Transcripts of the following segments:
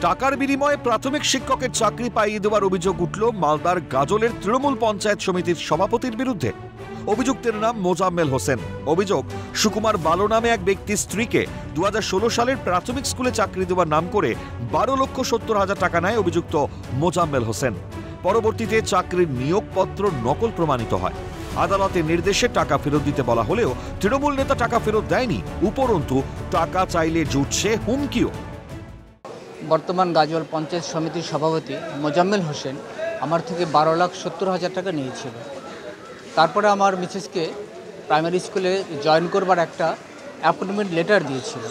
টাকার বিনিময়ে প্রাথমিক শিক্ষকের চাকরি পাইয়ে দেওয়ার অভিযোগ উঠল মালদার গাজলের তৃণমূল পঞ্চায়েত সমিতির সভাপতির বিরুদ্ধে। অভিযুক্তের নাম মোজাম্মেল হোসেন। অভিযোগ, সুকুমার বালো নামে এক ব্যক্তির স্ত্রীকে 2016 সালের প্রাথমিক স্কুলে চাকরি দেওয়ার নাম করে 12,70,000 টাকা নেয় অভিযুক্ত মোজাম্মেল হোসেন। পরবর্তীতে চাকরির নিয়োগপত্র নকল প্রমাণিত হয়। আদালতের নির্দেশে টাকা ফেরত দিতে বলা হলেও তৃণমূল নেতা টাকা ফেরত দেয়নি, উপরন্তু টাকা চাইলে জুটছে হুমকিও। বর্তমান গাজল পঞ্চায়েত সমিতির সভাপতি মোজাম্মেল হোসেন আমার থেকে 12,70,000 টাকা নিয়েছিল। তারপরে আমার মিসেসকে প্রাইমারি স্কুলে জয়েন করবার একটা অ্যাপয়েন্টমেন্ট লেটার দিয়েছিল।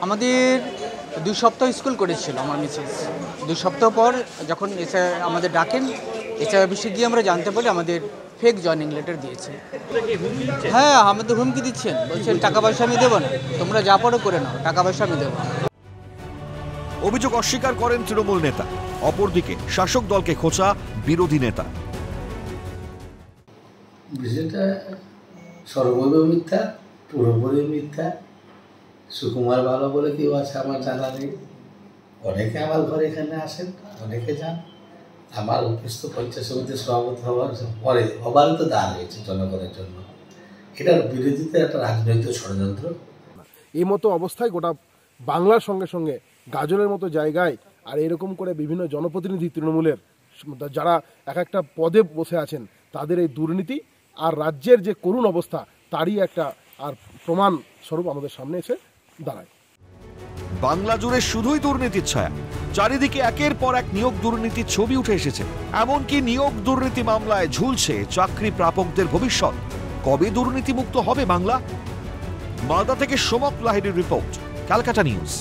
আমাদের 2 সপ্তাহ স্কুল করেছিল আমার মিসেস। 2 সপ্তাহ পর যখন এসে আমাদের ডাকেন, এসে অফিসে গিয়ে আমরা জানতে পারি আমাদের ফেক জয়েনিং লেটার দিয়েছে। হ্যাঁ, আমাদের হুমকি দিচ্ছেন, বলছেন টাকা পয়সা আমি দেবো না, তোমরা যা পারো করে নাও, টাকা পয়সা আমি দেবো না। অভিযোগ অস্বীকার করেন তৃণমূল নেতা। অপরদিকে শাসক দলকে খোঁচা বিরোধী নেতা। বিষয়টা সর্বৈব মিথ্যা, পুরোপুরি মিথ্যা। সুকুমার ভালো বলে কেউ আছে আমার জানা নেই। অনেকে আমার ঘরে এখানে আসেন, অনেকে যান। আমার উপস্থিত পঞ্চায়েত সমিতির সভাপতি হওয়ার পরে অবারিত দান হয়েছে জনগণের জন্য। এটার বিরোধিতা একটা রাজনৈতিক ষড়যন্ত্র। এই মতো অবস্থায় গোটা বাংলার সঙ্গে সঙ্গে গাজলের মতো জায়গায় আর এরকম করে বিভিন্ন জনপ্রতিনিধি তৃণমূলের যারা এক একটা পদে বসে আছেন, তাদের এই দুর্নীতি আর রাজ্যের যে করুণ অবস্থা তারই একটা আর প্রমাণ স্বরূপ আমাদের সামনে এসে দাঁড়ায়। বাংলা জুড়ে শুধুই দুর্নীতির ছায়া। চারিদিকে একের পর এক নিয়োগ দুর্নীতির ছবি উঠে এসেছে। এমনকি নিয়োগ দুর্নীতি মামলায় ঝুলছে চাকরি প্রাপকদের ভবিষ্যৎ। কবে দুর্নীতিমুক্ত হবে বাংলা? মালদা থেকে সোমক লাহিড়ীর রিপোর্ট, ক্যালকাটা নিউজ।